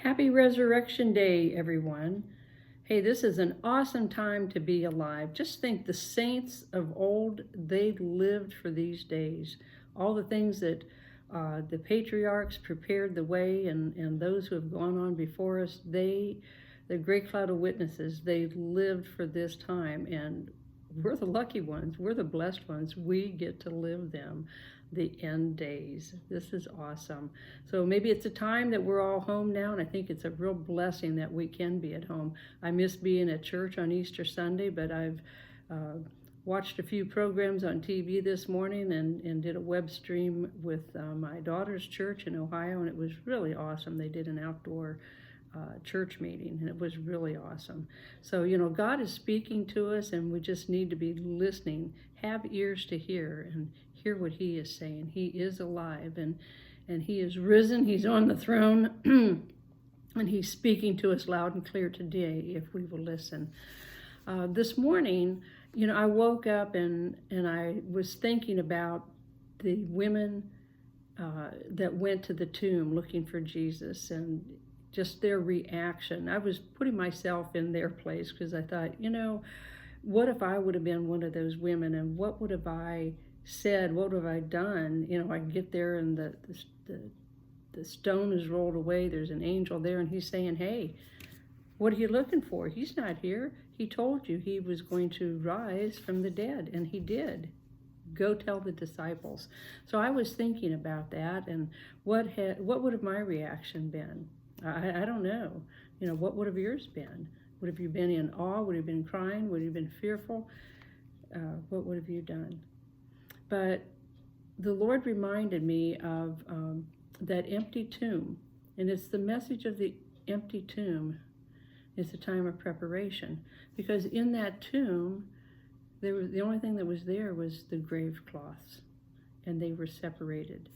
Happy Resurrection Day, everyone. Hey, this is an awesome time to be alive. Just think the saints of old, they lived for these days. All the things that the patriarchs prepared the way, and those who have gone on before us, the great cloud of witnesses, they lived for this time. And we're the lucky ones. We're the blessed ones. We get to live them, the end days. This is awesome. So maybe it's a time that we're all home now, and I think it's a real blessing that we can be at home. I miss being at church on Easter Sunday, but I've watched a few programs on TV this morning and did a web stream with my daughter's church in Ohio, and it was really awesome. They did an outdoor church meeting, and it was really awesome. So, God is speaking to us, and we just need to be listening, have ears to hear, and hear what He is saying. He is alive, and He is risen. He's on the throne, and He's speaking to us loud and clear today if we will listen. This morning, I woke up and I was thinking about the women that went to the tomb looking for Jesus, and just their reaction. I was putting myself in their place because I thought, what if I would have been one of those women, and what would have I said? What would have I done? I get there and the stone is rolled away. There's an angel there, and he's saying, "Hey, what are you looking for? He's not here. He told you he was going to rise from the dead, and he did. Go tell the disciples." So I was thinking about that, and what would have my reaction been? I don't know. What would have yours been? Would have you been in awe? Would you have been crying? Would you have been fearful? What would have you done? But the Lord reminded me of that empty tomb, and it's the message of the empty tomb. It's a time of preparation, because in that tomb, the only thing that was there was the grave cloths, and they were separated.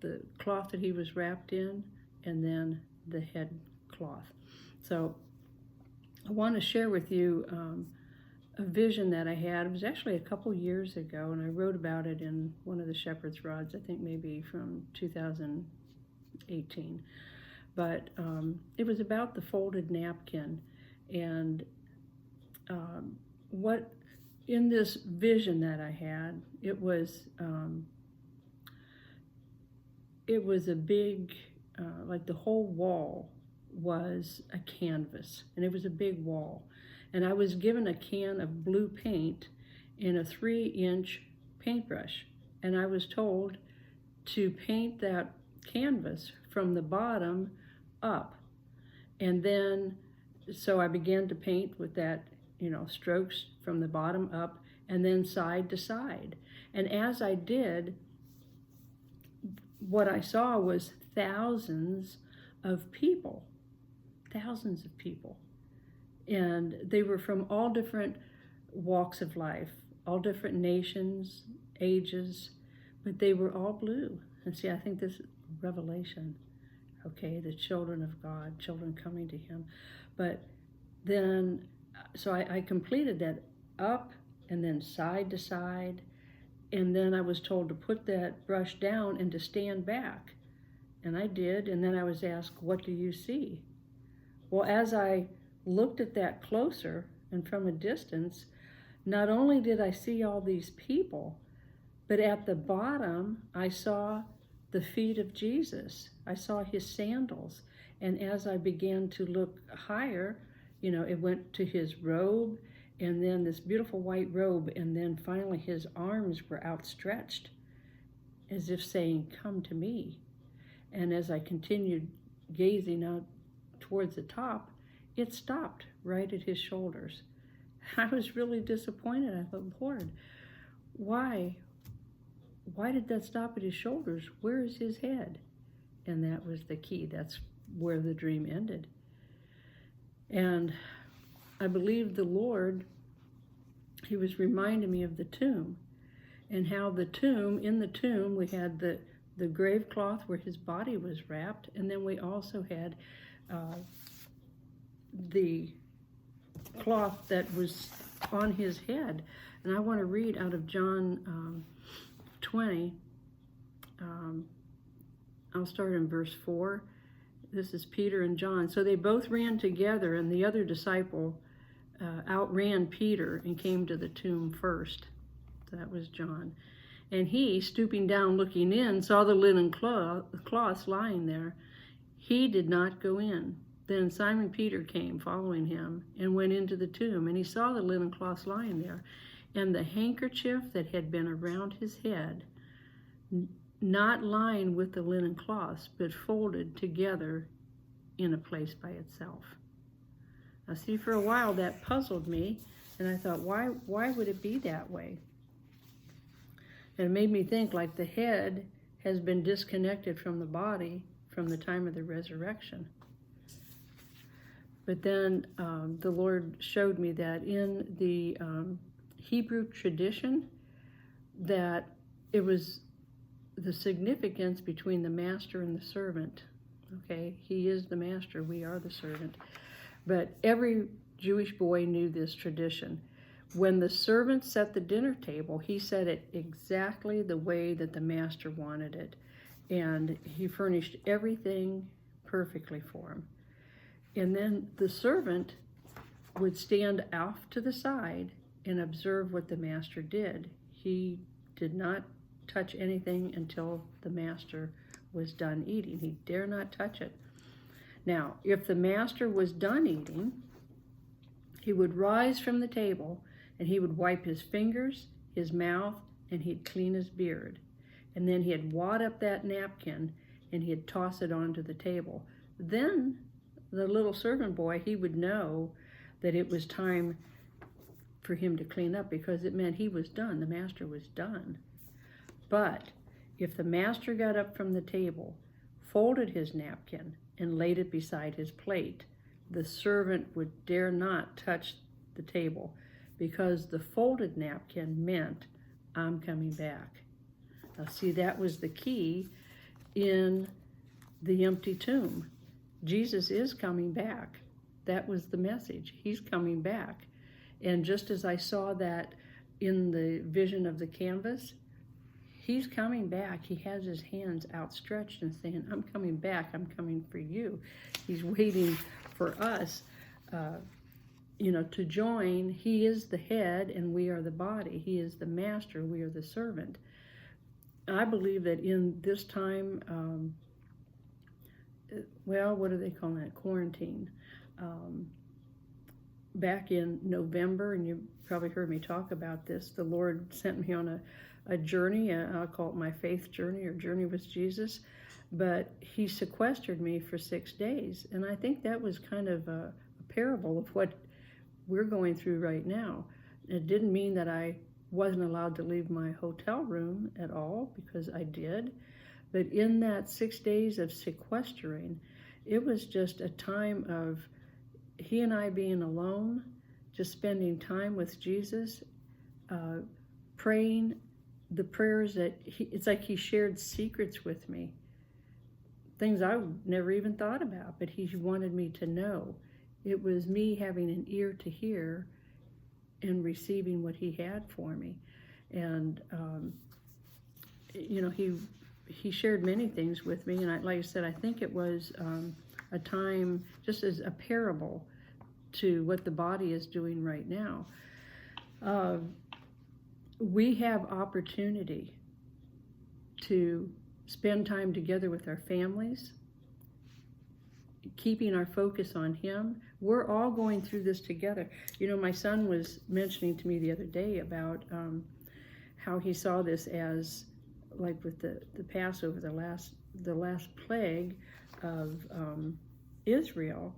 The cloth that he was wrapped in, and then the head cloth. So I want to share with you a vision that I had. It was actually a couple years ago, and I wrote about it in one of the Shepherd's Rods, I think maybe from 2018. But it was about the folded napkin, and what in this vision that I had, it was a big, like the whole wall was a canvas, and it was a big wall. And I was given a can of blue paint and a 3-inch paintbrush, and I was told to paint that canvas from the bottom up. And then, so I began to paint with that, strokes from the bottom up and then side to side. And as I did, what I saw was thousands of people. And they were from all different walks of life, all different nations, ages, but they were all blue. And see, I think this is Revelation, okay, the children of God, children coming to Him. But then, so I completed that up and then side to side, and then I was told to put that brush down and to stand back. And I did, and then I was asked, "What do you see?" Well, as I looked at that closer and from a distance, not only did I see all these people, but at the bottom, I saw the feet of Jesus. I saw His sandals. And as I began to look higher, it went to His robe, and then this beautiful white robe, and then finally His arms were outstretched, as if saying, "Come to me." And as I continued gazing out towards the top, it stopped right at His shoulders. I was really disappointed. I thought, "Lord, why did that stop at His shoulders? Where is His head?" And that was the key. That's where the dream ended. And I believe the Lord, He was reminding me of the tomb, and how in the tomb, we had the grave cloth where His body was wrapped, and then we also had the cloth that was on His head. And I want to read out of John 20. I'll start in verse 4. this is Peter and John. So they both ran together, and the other disciple outran Peter and came to the tomb first. That was John. And he, stooping down, looking in, saw the linen cloths lying there. He did not go in. Then Simon Peter came, following him, and went into the tomb. And he saw the linen cloths lying there, and the handkerchief that had been around his head, not lying with the linen cloths, but folded together in a place by itself. Now see, for a while that puzzled me, and I thought, why would it be that way? And it made me think, like, the head has been disconnected from the body from the time of the resurrection. But then the Lord showed me that in the Hebrew tradition, that it was the significance between the master and the servant. Okay, he is the master, we are the servant. But every Jewish boy knew this tradition. When the servant set the dinner table, he set it exactly the way that the master wanted it. And he furnished everything perfectly for him. And then the servant would stand off to the side and observe what the master did. He did not touch anything until the master was done eating. He dare not touch it. Now, if the master was done eating, he would rise from the table and he would wipe his fingers, his mouth, and he'd clean his beard. And then he'd wad up that napkin and he'd toss it onto the table. Then the little servant boy, he would know that it was time for him to clean up, because it meant he was done. The master was done. But if the master got up from the table, folded his napkin, and laid it beside his plate, the servant would dare not touch the table, because the folded napkin meant, I'm coming back. Now see, that was the key in the empty tomb. Jesus is coming back. That was the message. He's coming back. And just as I saw that in the vision of the canvas, he's coming back. He has his hands outstretched and saying, I'm coming back. I'm coming for you. He's waiting for us, to join. He is the head and we are the body. He is the master. We are the servant. I believe that in this time, what do they call that? Quarantine. Back in November, and you probably heard me talk about this, the Lord sent me on a journey. I'll call it my faith journey, or journey with Jesus. But he sequestered me for 6 days. And I think that was kind of a parable of what we're going through right now. It didn't mean that I wasn't allowed to leave my hotel room at all, because I did. But in that 6 days of sequestering, it was just a time of he and I being alone, just spending time with Jesus, praying the prayers that it's like he shared secrets with me, things I never even thought about, but he wanted me to know. It was me having an ear to hear and receiving what he had for me. And, he shared many things with me. And like I said, I think it was a time just as a parable to what the body is doing right now. We have opportunity to spend time together with our families, keeping our focus on him. We're all going through this together. My son was mentioning to me the other day about how he saw this as, like with the Passover, the last plague of Israel,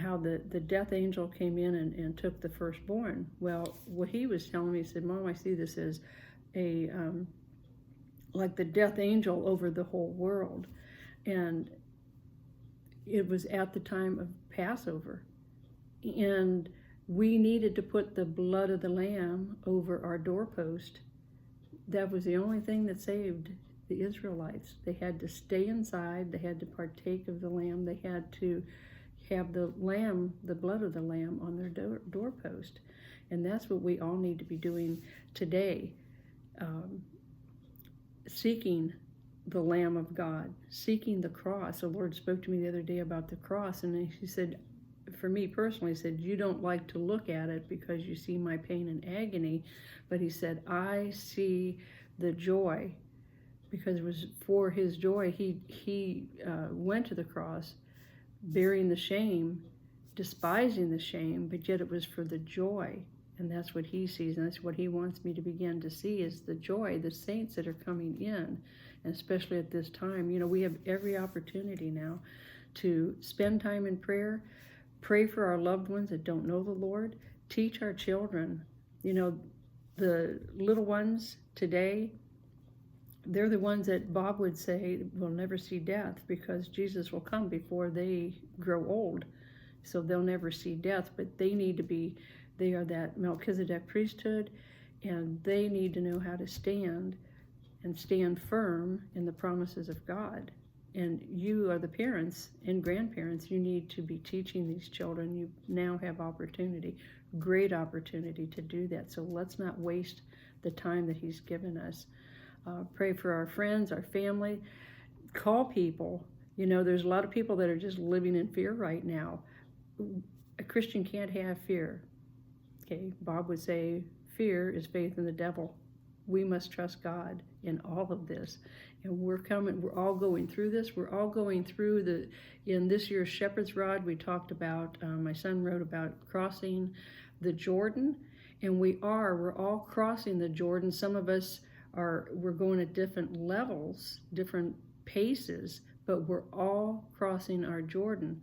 how the death angel came in and took the firstborn. Well, what he was telling me, he said, Mom, I see this as a like the death angel over the whole world. And it was at the time of Passover. And we needed to put the blood of the lamb over our doorpost. That was the only thing that saved the Israelites. They had to stay inside. They had to partake of the lamb. They had to have the blood of the lamb on their doorpost. And that's what we all need to be doing today. Seeking the Lamb of God, seeking the cross. The Lord spoke to me the other day about the cross, and He said, for me personally, He said, you don't like to look at it because you see my pain and agony, but He said, I see the joy, because it was for His joy. He went to the cross, bearing the shame, despising the shame, but yet it was for the joy. And that's what He sees, and that's what He wants me to begin to see, is the joy, the saints that are coming in, and especially at this time. We have every opportunity now to spend time in prayer, pray for our loved ones that don't know the Lord, teach our children. The little ones today, they're the ones that Bob would say will never see death, because Jesus will come before they grow old. So they'll never see death, but they are that Melchizedek priesthood, and they need to know how to stand firm in the promises of God. And you are the parents and grandparents. You need to be teaching these children. You now have great opportunity to do that. So let's not waste the time that He's given us. Pray for our friends, our family. Call people. There's a lot of people that are just living in fear right now. A Christian can't have fear. Okay, Bob would say, fear is faith in the devil. We must trust God in all of this. And we're all going through this. We're all going through in this year's Shepherd's Rod, we talked about, my son wrote about crossing the Jordan. And we're all crossing the Jordan. Some of us we're going at different levels, different paces, but we're all crossing our Jordan.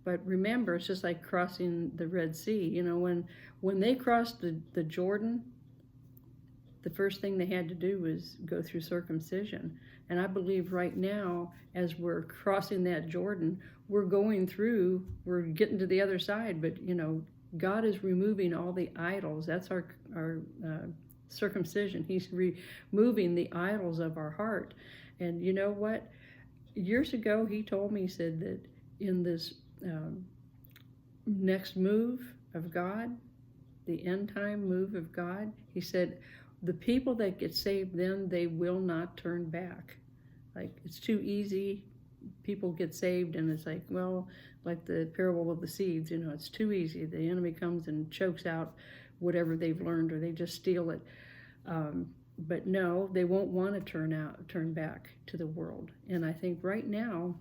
But remember, it's just like crossing the Red Sea. When they crossed the Jordan, the first thing they had to do was go through circumcision. And I believe right now, as we're crossing that Jordan, we're getting to the other side. But, God is removing all the idols. That's our circumcision. He's removing the idols of our heart. And you know what? Years ago, He told me, He said that in this next move of God, the end time move of God, He said, the people that get saved then, they will not turn back. Like, it's too easy. People get saved and it's like, well, like the parable of the seeds, it's too easy. The enemy comes and chokes out whatever they've learned, or they just steal it. But no, they won't want to turn back to the world. And I think right now,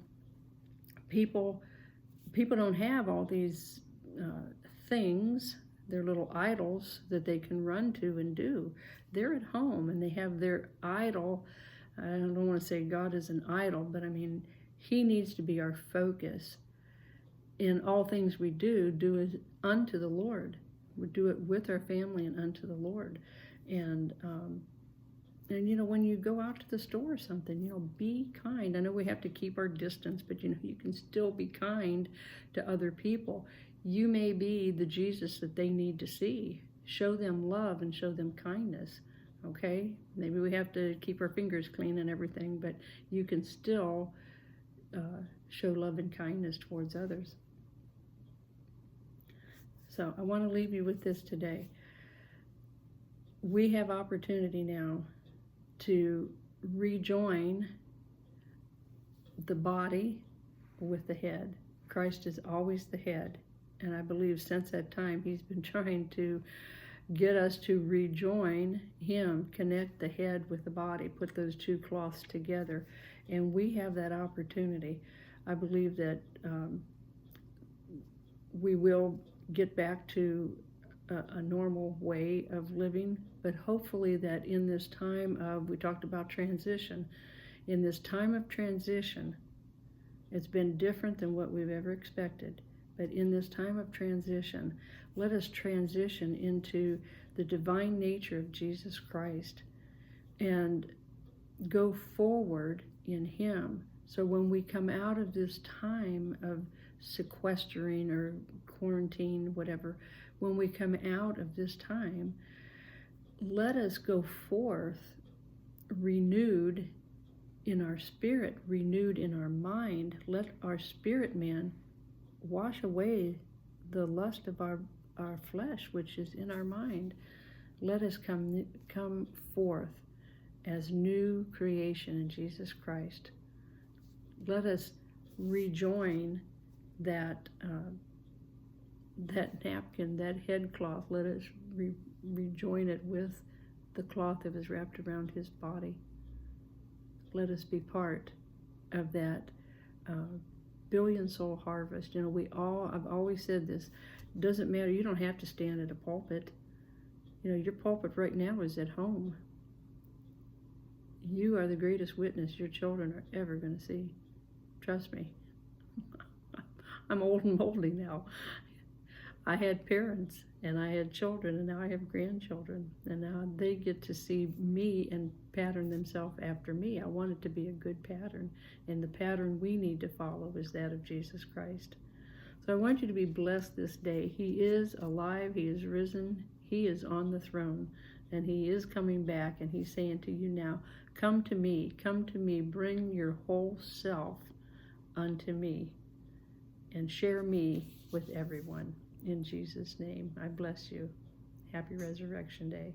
people don't have all these things, their little idols that they can run to and do. They're at home and they have their idol. I don't want to say God is an idol, but I mean, He needs to be our focus. In all things we do it unto the Lord. We do it with our family and unto the Lord. And when you go out to the store or something, be kind. I know we have to keep our distance, but you can still be kind to other people. You may be the Jesus that they need to see. Show them love and show them kindness. Okay? Maybe we have to keep our fingers clean and everything, but you can still show love and kindness towards others. So I want to leave you with this today. We have opportunity now to rejoin the body with the head. Christ is always the head. And I believe since that time, He's been trying to get us to rejoin Him, connect the head with the body, put those two cloths together. And we have that opportunity. I believe that we will get back to a normal way of living, but hopefully that in this time we talked about transition, in this time of transition, it's been different than what we've ever expected. But in this time of transition, let us transition into the divine nature of Jesus Christ and go forward in Him. So when we come out of this time of sequestering or quarantine, whatever, when we come out of this time, let us go forth renewed in our spirit, renewed in our mind. Let our spirit man wash away the lust of our flesh, which is in our mind. Let us come forth as new creation in Jesus Christ. Let us rejoin that that napkin, that headcloth. Let us rejoin it with the cloth that was wrapped around his body. Let us be part of that billion soul harvest. You know, I've always said this, it doesn't matter, you don't have to stand at a pulpit. You know, your pulpit right now is at home. You are the greatest witness your children are ever going to see. Trust me. I'm old and moldy now. I had parents and I had children, and now I have grandchildren, and now they get to see me and pattern themselves after me. I want it to be a good pattern, and the pattern we need to follow is that of Jesus Christ. So I want you to be blessed this day. He is alive, he is risen, he is on the throne, and he is coming back, and he's saying to you now, come to me, bring your whole self unto me, and share me with everyone. In Jesus' name, I bless you. Happy Resurrection Day.